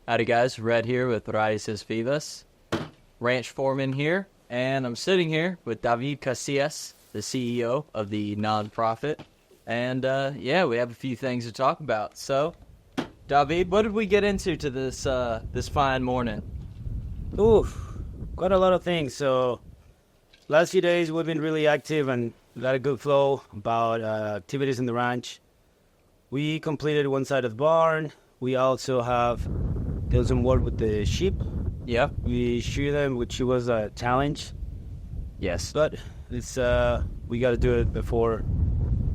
Howdy guys, Red here with Raíces Vivas, ranch foreman here, and I'm sitting here with David Casillas, the CEO of the nonprofit, and we have a few things to talk about. So, David, what did we get into to this fine morning? Quite a lot of things. So, last few days we've been really active and got a good flow about activities in the ranch. We completed one side of the barn. We also have done some work with the sheep. Yeah. We shear them, which was a challenge. Yes. But it's we got to do it before,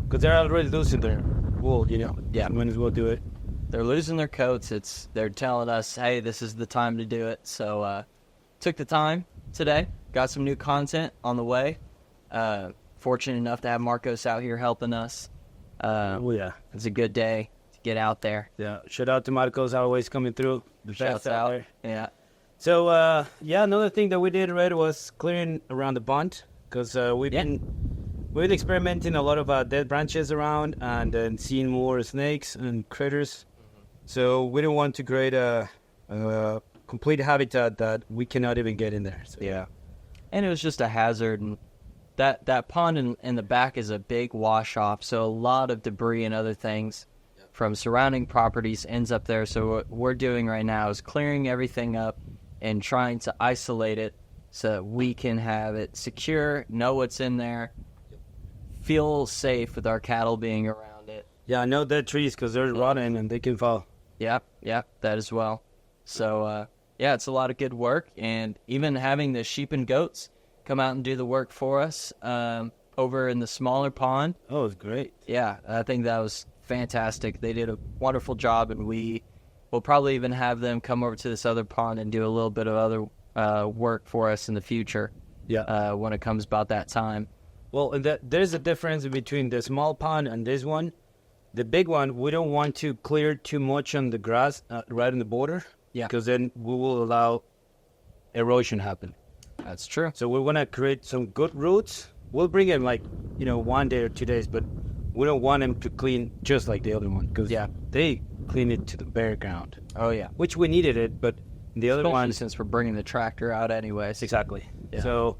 because they're already losing their wool, Yeah. Might as well do it. They're losing their coats. They're telling us, hey, this is the time to do it. So, took the time today. Got some new content on the way. Fortunate enough to have Marcos out here helping us. Yeah. It's a good day to get out there. Yeah. Shout out to Marcos, always coming through. The Shouts best out there. Yeah. So, another thing that we did, Red, was clearing around the pond, because we've been experimenting a lot of dead branches around and then seeing more snakes and critters. So we don't want to create a complete habitat that we cannot even get in there. So. Yeah. And it was just a hazard. And that pond in the back is a big wash-off, so a lot of debris and other things from surrounding properties ends up there. So what we're doing right now is clearing everything up and trying to isolate it so that we can have it secure, know what's in there, feel safe with our cattle being around it. Yeah, no dead trees, because they're rotten and they can fall. Yep, that as well. So, it's a lot of good work. And even having the sheep and goats come out and do the work for us over in the smaller pond. Oh, it's great. Yeah, I think that was fantastic. They did a wonderful job, and we will probably even have them come over to this other pond and do a little bit of other work for us in the future. Yeah. When it comes about that time. Well, and there's a difference between the small pond and this one. The big one, we don't want to clear too much on the grass right on the border. Yeah. Because then we will allow erosion happen. That's true. So we want to create some good roots. We'll bring them 1 day or 2 days, but we don't want them to clean just like the other one, because they clean it to the bare ground. Oh yeah, which we needed it, but the other one, since we're bringing the tractor out anyways. Exactly. Yeah. So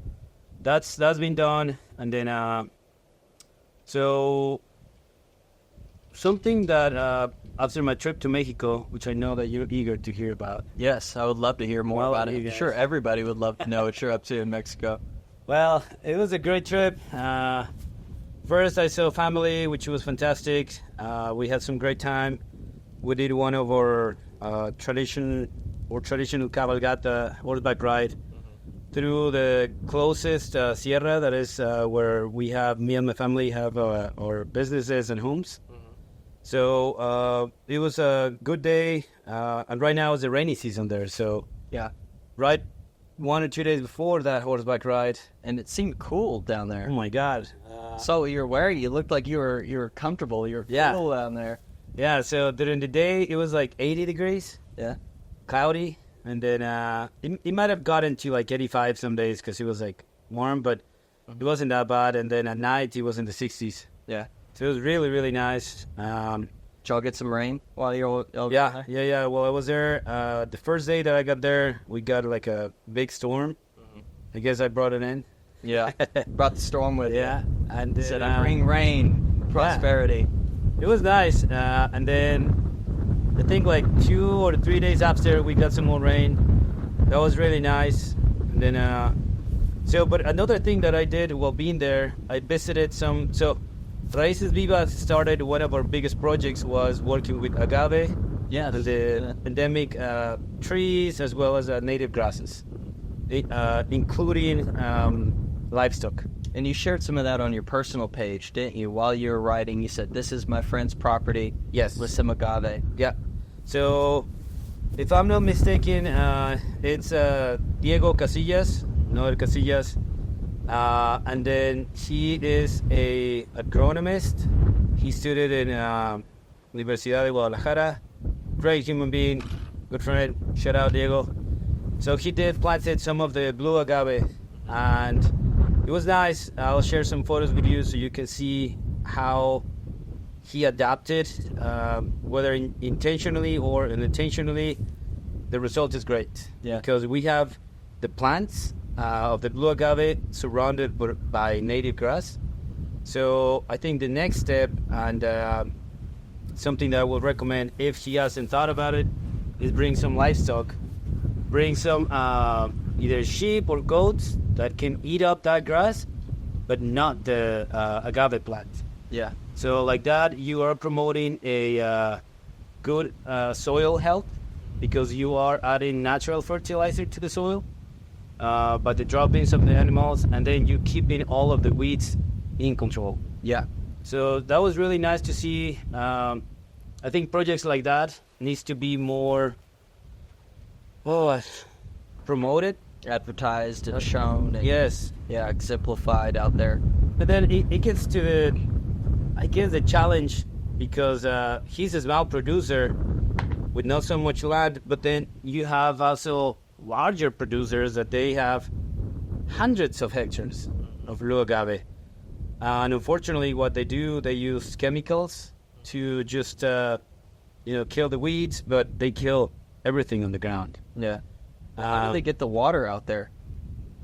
that's been done, and then so something that after my trip to Mexico, which I know that you're eager to hear about. Yes, I would love to hear more about it. I'm guys. sure everybody would love to know what you're up to in Mexico. Well, it was a great trip. First, I saw family, which was fantastic. We had some great time. We did one of our traditional cabalgata, horseback ride, through the closest sierra, that is where me and my family have our businesses and homes. So it was a good day, and right now it's the rainy season there. So right 1 or 2 days before that horseback ride, and it seemed cool down there. Oh my God! So what you're wearing, you looked like you were comfortable. You're cool down there. Yeah. So during the day it was 80 degrees. Yeah. Cloudy, and then it might have gotten to 85 some days because it was warm, but it wasn't that bad. And then at night it was in the 60s. Yeah. So it was really, really nice. Did y'all get some rain while you were there? Yeah. Well, I was there. The first day that I got there, we got a big storm. I guess I brought it in. Yeah. Brought the storm with you. Yeah. And said, I bring rain, prosperity. Yeah. It was nice. And then I think 2 or 3 days after, we got some more rain. That was really nice. And then, but another thing that I did while being there, I visited some. So Raíces Vivas started one of our biggest projects was working with agave, the endemic trees, as well as native grasses, including livestock. And you shared some of that on your personal page, didn't you? While you were writing, you said, "This is my friend's property. Yes, with some agave." Yeah. So, if I'm not mistaken, it's Diego Casillas, Noel Casillas. And then he is a agronomist. He studied in Universidad de Guadalajara. Great human being, good friend. Shout out Diego. So he did planted some of the blue agave, and it was nice. I'll share some photos with you so you can see how he adapted, whether intentionally or unintentionally, the result is great. Yeah. Because we have the plants of the blue agave surrounded by native grass. So I think the next step, and something that I would recommend if he hasn't thought about it, is bring some livestock. Bring some either sheep or goats that can eat up that grass, but not the agave plant. Yeah. So like that, you are promoting a good soil health because you are adding natural fertilizer to the soil by the droppings of the animals, and then you keeping all of the weeds in control. Yeah. So that was really nice to see. I think projects like that needs to be more promoted. Advertised and shown. And, Yes. Yeah, exemplified out there. But then it gets to, I guess, the challenge because he's a small producer with not so much land, but then you have also larger producers that they have hundreds of hectares of blue agave. And unfortunately, what they do, they use chemicals to just, kill the weeds, but they kill everything on the ground. Yeah. How do they get the water out there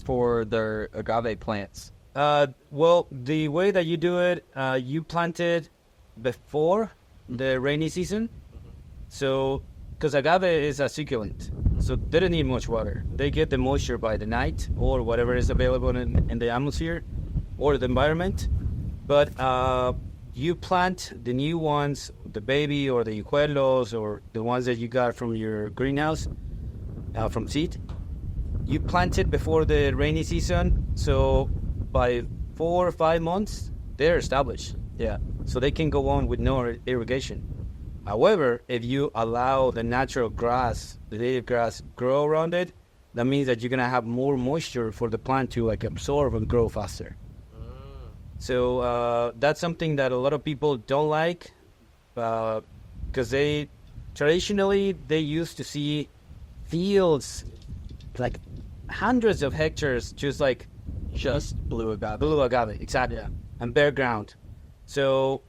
for their agave plants? Well, the way that you do it, you plant it before the rainy season. So, because agave is a succulent, so they don't need much water. They get the moisture by the night or whatever is available in the atmosphere or the environment. But you plant the new ones, the baby or the hijuelos or the ones that you got from your greenhouse, from seed. You plant it before the rainy season, so by 4 or 5 months, they're established. Yeah. So they can go on with no irrigation. However, if you allow the natural grass, the native grass, grow around it, that means that you're gonna have more moisture for the plant to absorb and grow faster. So that's something that a lot of people don't like, because they traditionally they used to see fields like hundreds of hectares, just blue agave. blue agave, exactly, Yeah. and bare ground. So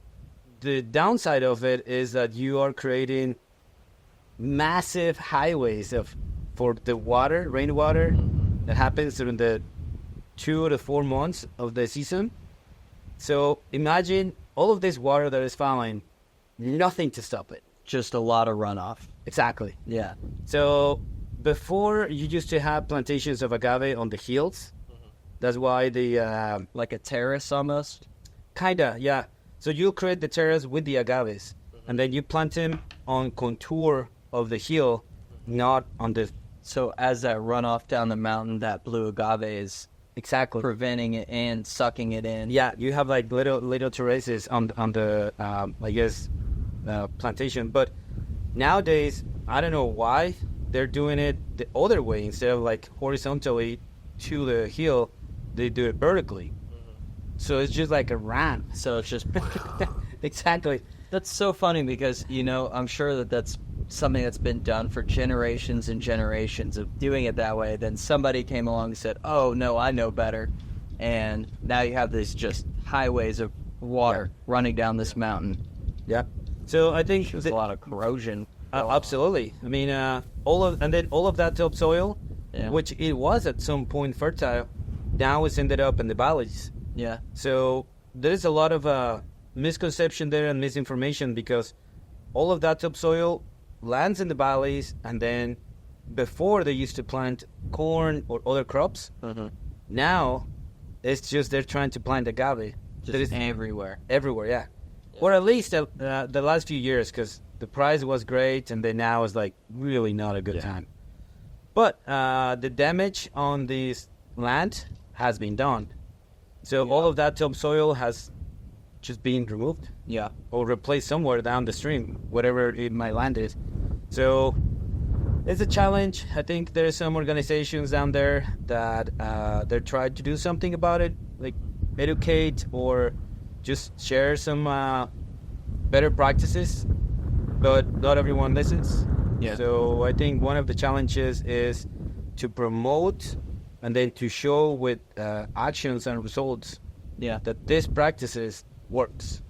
the downside of it is that you are creating massive highways for the water, rainwater, that happens during the 2 to 4 months of the season. So imagine all of this water that is falling, nothing to stop it. Just a lot of runoff. Exactly. Yeah. So before you used to have plantations of agave on the hills. That's why the Like a terrace almost. kinda, yeah. So you create the terrace with the agaves, and then you plant them on contour of the hill, not on the So as that runoff down the mountain, that blue agave is exactly. preventing it and sucking it in. Yeah, you have like little terraces on the plantation. But nowadays, I don't know why they're doing it the other way. Instead of like horizontally to the hill, they do it vertically. So it's just like a ramp. So it's just Exactly. that's so funny because I'm sure that that's something that's been done for generations and generations of doing it that way. Then somebody came along and said, "Oh no, I know better," and now you have these just highways of water running down this mountain. Yeah. So I think There's a lot of corrosion. absolutely. I mean, all of that topsoil, Yeah. which it was at some point fertile, now it's ended up in the valleys. Yeah. So there is a lot of misconception there and misinformation because all of that topsoil lands in the valleys, and then before they used to plant corn or other crops. Now it's just they're trying to plant agave. Just There is everywhere. everywhere, yeah. Or at least the last few years, because the price was great, and then now is like really not a good time. But the damage on this land has been done. So all of that topsoil has just been removed Yeah. or replaced somewhere down the stream, whatever my land is. So it's a challenge. I think there's some organizations down there that they're trying to do something about it, like educate or just share some better practices, but not everyone listens. Yeah. So I think one of the challenges is to promote and then to show with actions and results Yeah. that this practices works,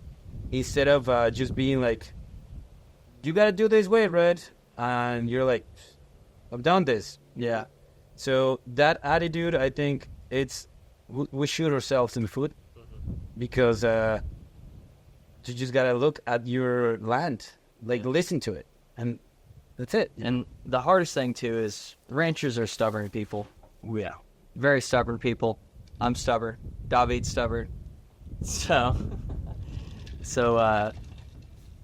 instead of just being like, you got to do this way, Red, and you're like, I've done this. Yeah. So that attitude, I think we shoot ourselves in the foot because you just gotta look at your land, like listen to it, and that's it. And the hardest thing too is ranchers are stubborn people. Yeah. Very stubborn people. I'm stubborn. David's stubborn. So,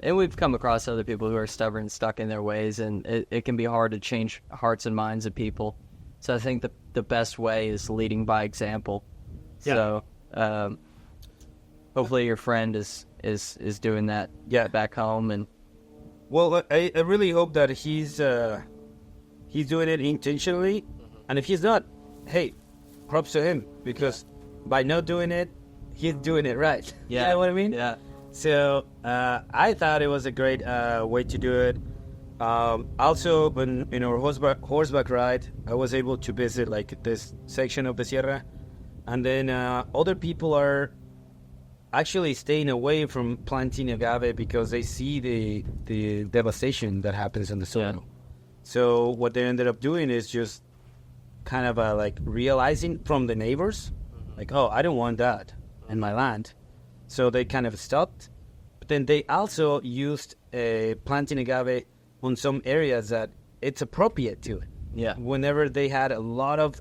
and we've come across other people who are stubborn, stuck in their ways, and it can be hard to change hearts and minds of people. So I think the best way is leading by example. Yeah. So, hopefully your friend is doing that back home. And well, I really hope that he's doing it intentionally, and if he's not, hey, props to him, because by not doing it, he's doing it right. Yeah. You know what I mean? Yeah. So I thought it was a great way to do it. Also, when in our horseback ride, I was able to visit like this section of the Sierra, and then other people are actually staying away from planting agave because they see the devastation that happens in the soil. Yeah. So what they ended up doing is just kind of like realizing from the neighbors, like, oh, I don't want that in my land. So they kind of stopped. But then they also used planting agave on some areas that it's appropriate to it. Yeah. Whenever they had a lot of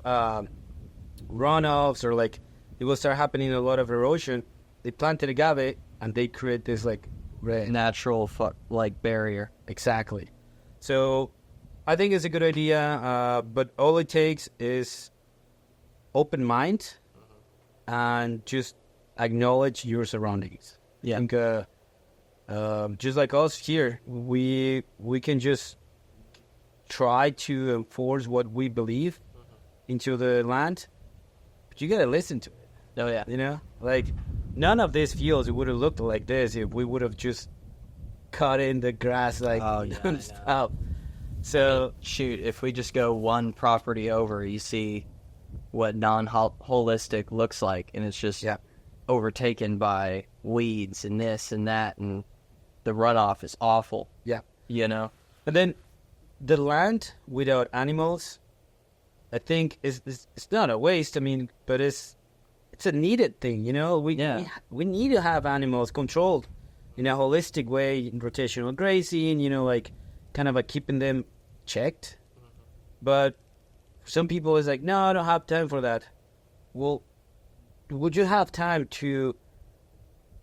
runoffs or like it will start happening a lot of erosion, they planted agave and they create this like red. Natural barrier. Exactly. So I think it's a good idea, but all it takes is open mind and just acknowledge your surroundings. Yeah. I think just like us here, we can just try to enforce what we believe into the land, but you gotta listen to it. Oh yeah. You know, like none of these fields would have looked like this if we would have just cut in the grass like non-stop. So shoot, if we just go one property over, you see what non-holistic looks like, and it's just overtaken by weeds and this and that, and the runoff is awful. Yeah. You know? And then the land without animals, I think it's not a waste, I mean, but it's a needed thing, you know? We need to have animals controlled in a holistic way, in rotational grazing, you know, like kind of like keeping them checked. But some people is like, no, I don't have time for that. Well, would you have time to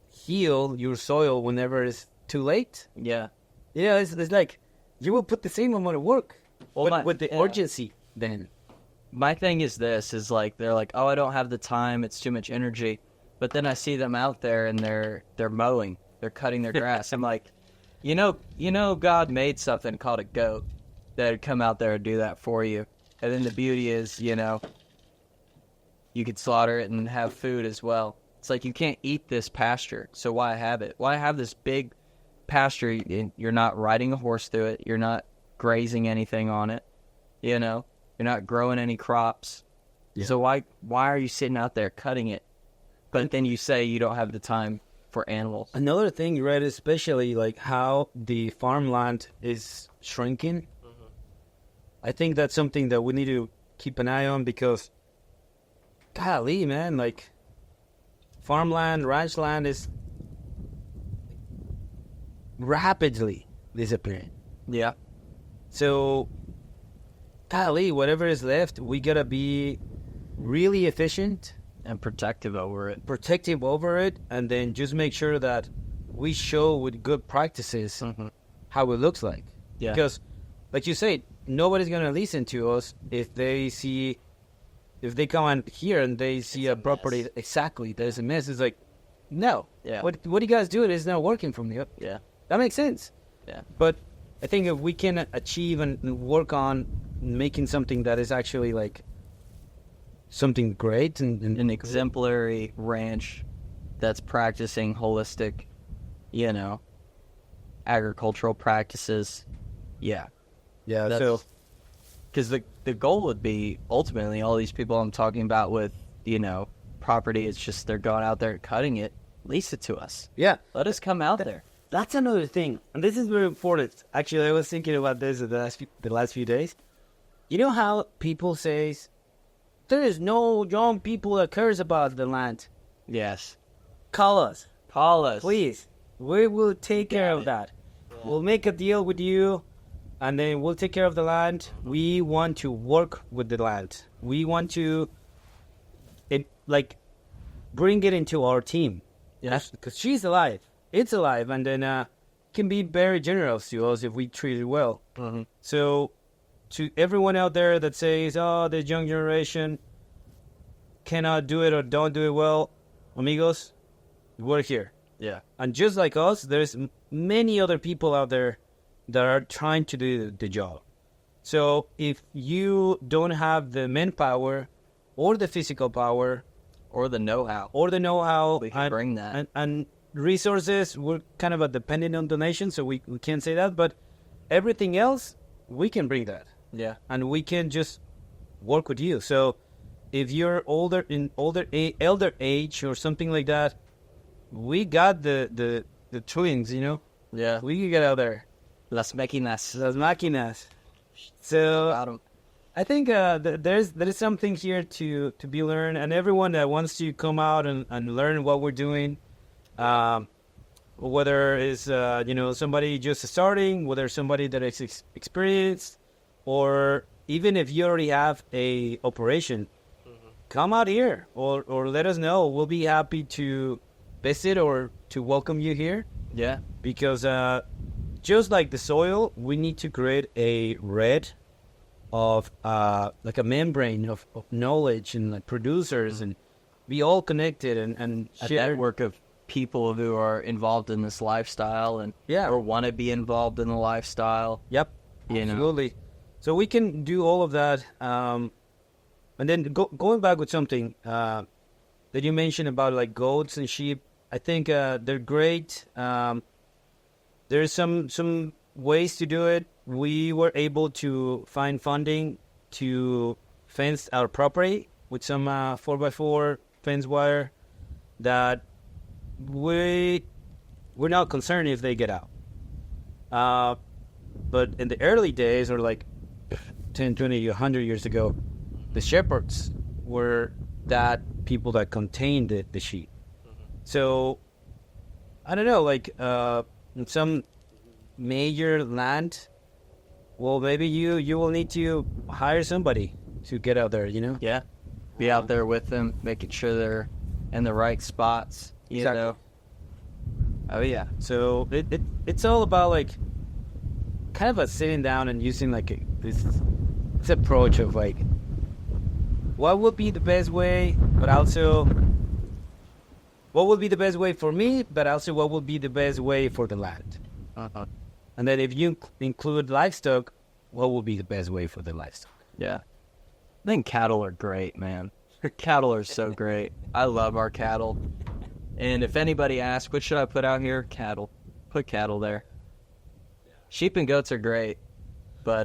heal your soil whenever it's too late? Yeah. Yeah, it's like you will put the same amount of work, but with the urgency then. My thing is this, is like, they're like, oh, I don't have the time, it's too much energy. But then I see them out there and they're mowing, they're cutting their grass. I'm like, you know, God made something called a goat that would come out there and do that for you. And then the beauty is, you know, you could slaughter it and have food as well. It's like, you can't eat this pasture, so why have it? Why have this big pasture? You're not riding a horse through it. You're not grazing anything on it. You know, you're not growing any crops. Yeah. So why are you sitting out there cutting it? But then you say you don't have the time for animals. Another thing, right, especially like how the farmland is shrinking. I think that's something that we need to keep an eye on, because golly, man, like farmland, ranch land is rapidly disappearing. Yeah. So, golly, whatever is left, we gotta be really efficient and protective over it. And then just make sure that we show with good practices how it looks like. Yeah. Because, like you said, nobody's gonna listen to us if they come on here and they see a property exactly there's a mess. It's like, no. Yeah. What you guys do is not working from you. Yeah. That makes sense. Yeah. But I think if we can achieve and work on making something that is actually like something great and an exemplary ranch that's practicing holistic, you know, agricultural practices. Yeah. Yeah. So, because the goal would be ultimately all these people I'm talking about with, you know, property, it's just they're going out there cutting it, lease it to us. Yeah. Let us come out there. That's another thing. And this is very important. Actually, I was thinking about this the last few days. You know how people says there is no young people that cares about the land. Yes. Call us, Call us. please. We will take care of that. We'll make a deal with you, and then we'll take care of the land. We want to work with the land. We want to, bring it into our team. Yes. Because she's alive. It's alive, and then can be very generous to us if we treat it well. Mm-hmm. So, to everyone out there that says, "Oh, the young generation cannot do it or don't do it well," amigos, we're here. Yeah. And just like us, there's many other people out there that are trying to do the job. So if you don't have the manpower or the physical power Or the know-how. or the know-how We can bring that. and resources, we're kind of a dependent on donations, so we can't say that. But everything else, we can bring that. Yeah. And we can just work with you. So if you're elder age or something like that, we got the twins, Yeah. we can get out there. Las máquinas. Las máquinas. So About 'em. I think there is something here to be learned, and everyone that wants to come out and learn what we're doing, whether it's somebody just starting, whether somebody that is experienced, or even if you already have a operation, come out here or let us know. We'll be happy to visit or to welcome you here, Yeah. because just like the soil, we need to create a red of like a membrane of knowledge and like producers and be all connected and A share. network of people who are involved in this lifestyle and Yeah. or want to be involved in the lifestyle. Yep, You know. absolutely. So we can do all of that. And then going back with something that you mentioned about like goats and sheep, I think they're great. There's some ways to do it. We were able to find funding to fence our property with some 4x4 fence wire that we're not concerned if they get out. But in the early days, or like 10, 20, 100 years ago, the shepherds were that people that contained the sheep. So, I don't know, like in some major land, well, maybe you will need to hire somebody to get out there, Yeah. Be out there with them, making sure they're in the right spots. You Exactly. know. Oh yeah. So it's all about like kind of a sitting down and using like this approach of like what would be the best way, but also what would be the best way for me, but also what would be the best way for the land. Uh-huh. And then if you include livestock, what would be the best way for the livestock? Yeah. I think cattle are great, man. Cattle are so great. I love our cattle. And if anybody asks, what should I put out here? Cattle. Put cattle there. Sheep and goats are great, but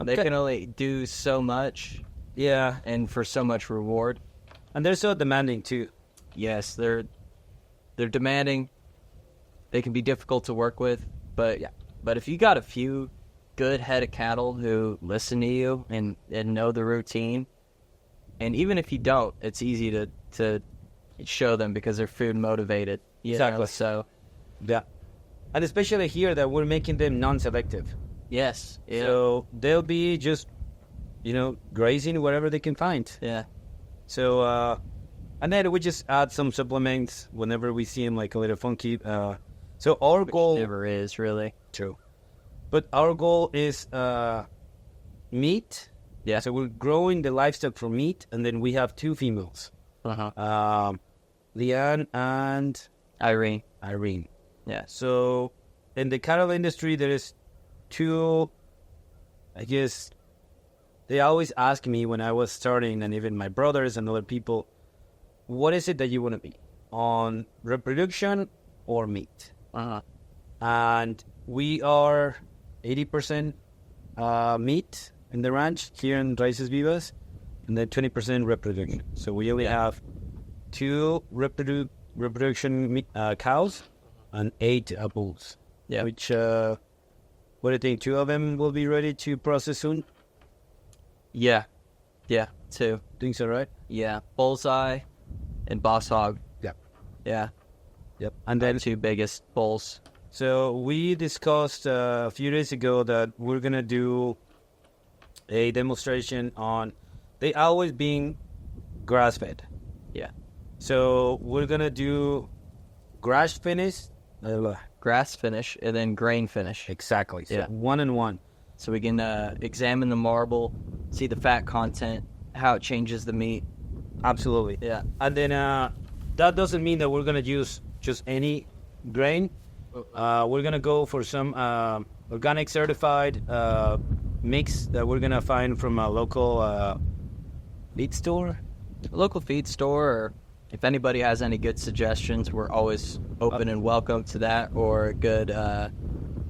they Okay. can only do so much Yeah, and for so much reward. and they're so demanding too. Yes, they're demanding. They can be difficult to work with, but Yeah. But if you got a few good head of cattle who listen to you and know the routine, and even if you don't, it's easy to show them because they're food motivated. You Exactly. know? So Yeah, and especially here that we're making them non-selective. yes, yeah, So they'll be just, grazing wherever they can find. yeah, So, and then we just add some supplements whenever we see them like a little funky. So our goal, never is really. true, but our goal is meat. Yeah. So we're growing the livestock for meat, and then we have two females, Uh-huh. Leanne and Irene. Irene. Yeah. So in the cattle industry, there is two, I guess, they always ask me when I was starting, and even my brothers and other people, what is it that you want to be on, reproduction or meat? Uh-huh. And we are 80% meat in the ranch here in Raíces Vivas, and then 20% reproduction. So we only have two reproduction cows and 8 bulls. Yeah. Which, what do you think? 2 of them will be ready to process soon? Yeah. Yeah. Two. Think so, right? Yeah. Bullseye and Boss Hog. Yep. Yeah. Yep. And Our then, two biggest bulls. so we discussed a few days ago that we're gonna do a demonstration on they always being grass fed. Yeah. So we're gonna do grass finish. Grass finish and then grain finish. Exactly. So Yeah. 1 and 1. So we can examine the marble, see the fat content, how it changes the meat. Absolutely. Yeah. And then that doesn't mean that we're gonna use just any grain. We're gonna go for some organic certified mix that we're gonna find from a local meat store. Local feed store, or if anybody has any good suggestions, we're always open and welcome to that, or a good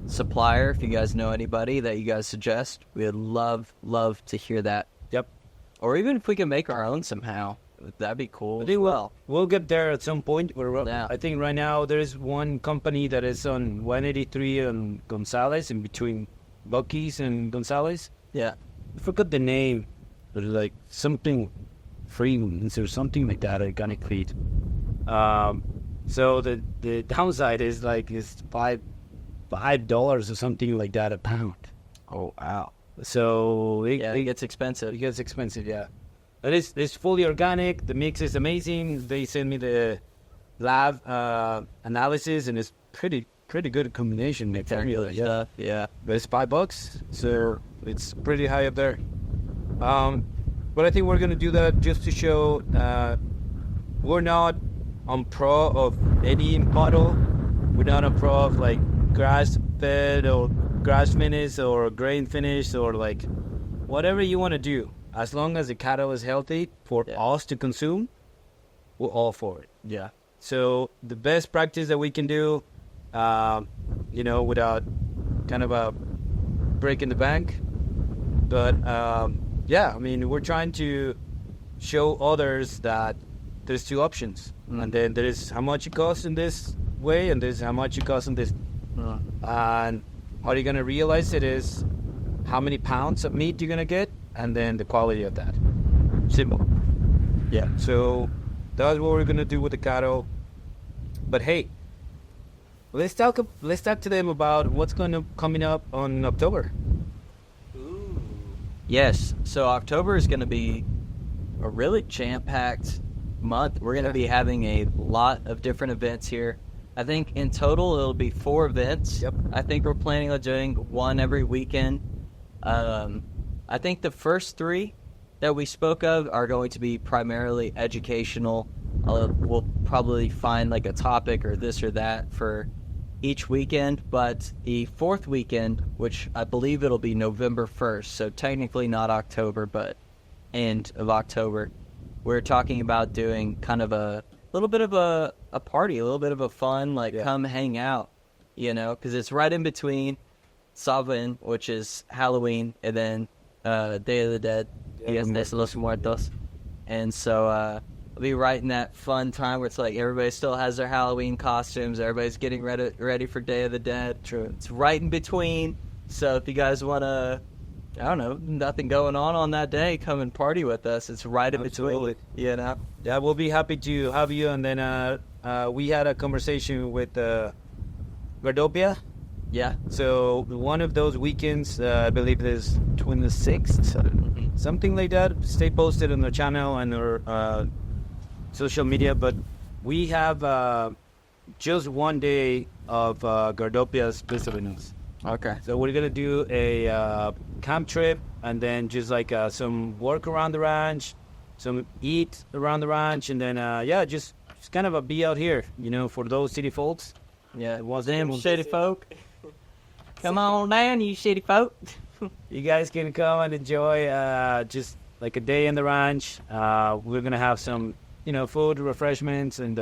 supplier. If you guys know anybody that you guys suggest, we'd love to hear that. Yep. Or even if we can make our own somehow, that'd be cool. I think we'll get there at some point. Yeah. I think right now there is one company that is on 183 on Gonzales, in between Bucky's and Gonzales. Yeah. I forgot the name. But it's like something Freeman's or something like that. Organic feed. So the downside is like it's $5 or something like that a pound. Oh wow. So It gets expensive. It gets expensive, yeah. But it's fully organic. The mix is amazing. They send me the lab analysis, and it's pretty good combination. The formula, yeah. Stuff. Yeah. But it's $5, so it's pretty high up there. But I think we're gonna do that just to show we're not on pro of any bottle. We're not on pro of like grass fed or grass finish or grain finish or like whatever you want to do. As long as the cattle is healthy for us to consume, we're all for it. Yeah. So the best practice that we can do, without kind of breaking the bank. But we're trying to show others that there's two options, and then there is how much it costs in this way, and there's how much it costs in this. And how you're gonna realize it is how many pounds of meat you're gonna get, and then the quality of that. Simple. Yeah. So that's what we're gonna do with the cattle. But hey, let's talk to them about what's coming up on October. Yes. So October is going to be a really jam-packed month. We're going to be having a lot of different events here. I think in total it'll be 4 events. Yep. I think we're planning on doing one every weekend. I think the first 3 that we spoke of are going to be primarily educational. We'll probably find like a topic or this or that for each weekend, but the 4th weekend, which I believe it'll be November 1st, so technically not October, but end of October, we're talking about doing kind of a little bit of a party, a little bit of a fun, come hang out, because it's right in between Samhain, which is Halloween, and then Day of the Dead, Días de los Muertos, and so we'll be right in that fun time where it's like everybody still has their Halloween costumes, everybody's getting ready for Day of the Dead. True. It's right in between, so if you guys want to, I don't know, nothing going on that day, come and party with us. It's right in Absolutely. between, Yeah, we'll be happy to have you. And then we had a conversation with Gardopia. Yeah. So one of those weekends, I believe it is 26th, something like that. Stay posted on the channel and our social media. But we have just one day of Gardopia's visiting us. Okay. So we're gonna do a camp trip, and then just like some work around the ranch, some eat around the ranch, and then just kind of be out here, for those city folks. Yeah. was Them them city folk. Come on down, you city folk. You guys can come and enjoy just like a day in the ranch. We're gonna have some, food, refreshments, and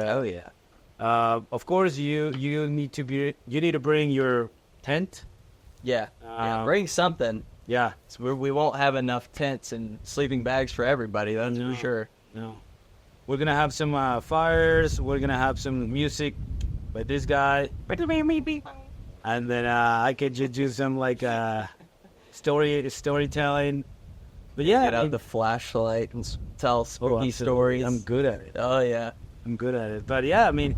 of course you need to bring your tent. Yeah. Bring something. Yeah. So we won't have enough tents and sleeping bags for everybody, that's for sure. No. We're going to have some fires. We're going to have some music by this guy. And then I could just do some like storytelling. But yeah, Get out the flashlight and tell spooky stories. I'm good at it. Oh yeah, I'm good at it. But yeah, I mean,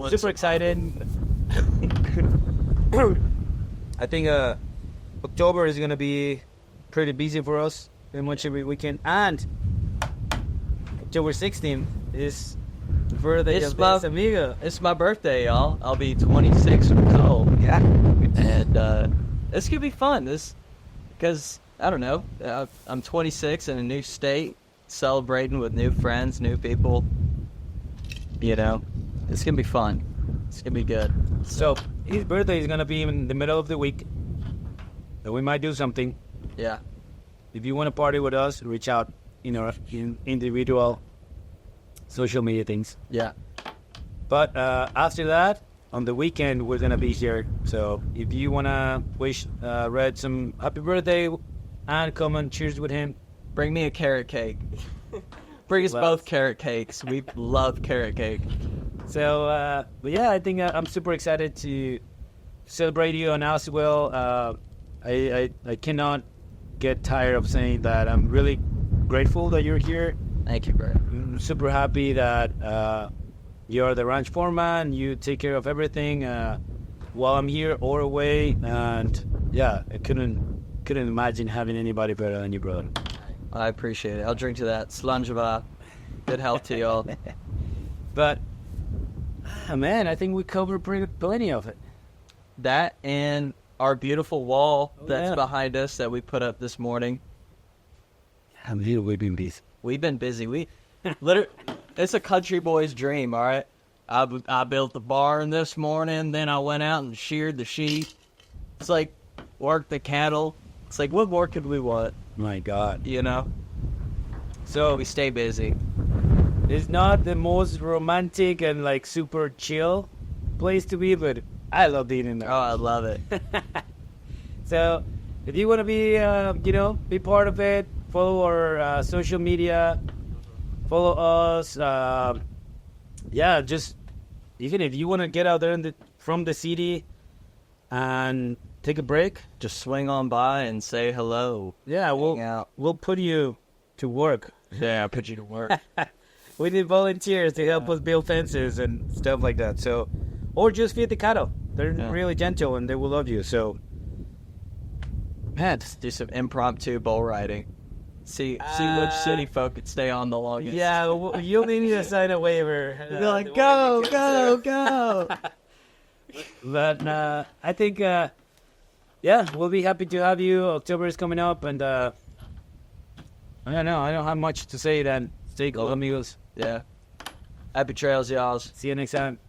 super excited. I think October is gonna be pretty busy for us, pretty much every weekend. And October 16th is the birthday of this amigo. it's my birthday, y'all. I'll be 26 years old. Yeah. And this could be fun. Because I don't know, I'm 26 in a new state, celebrating with new friends, new people. You know, it's gonna be fun. It's gonna be good. So his birthday is gonna be in the middle of the week. So we might do something. Yeah. If you want to party with us, reach out in our individual social media things. Yeah. But after that, on the weekend, we're gonna be here. So if you wanna wish Red some happy birthday and come and cheers with him, Bring me a carrot cake. Bring us both carrot cakes. We love carrot cake. So, but yeah, I think I'm super excited to celebrate you and as well. I cannot get tired of saying that I'm really grateful that you're here. Thank you, Brett. I'm super happy that you're the ranch foreman. You take care of everything while I'm here or away. And yeah, I couldn't imagine having anybody better than you, brother. I appreciate it. I'll drink to that. Slanjava. Good health to y'all. But man, I think we covered plenty of it. That and our beautiful wall that's yeah. behind us that we put up this morning. We've been busy. We've been busy. We literally, it's a country boy's dream, all right? I built the barn this morning, then I went out and sheared the sheep. It's like, worked the cattle. It's like, what more could we want? My God. You know? So We stay busy. it's not the most romantic and like super chill place to be, but I love being in there. Oh, I love it. So if you want to be, be part of it, follow our social media, follow us. Yeah, just even if you want to get out there from the city and take a break, Just swing on by and say hello. yeah, Hang out. we'll put you to work. Yeah, I'll put you to work. We need volunteers to help us build fences and stuff like that. So, or just feed the cattle. They're really gentle and they will love you. So, man, Do some impromptu bull riding. See which city folk could stay on the longest. yeah, you'll need to sign a waiver. They're like, go, go, go. But I think, we'll be happy to have you. October is coming up, and I don't know. I don't have much to say then. Stay cool, amigos. Yeah. Happy trails, y'all. See you next time.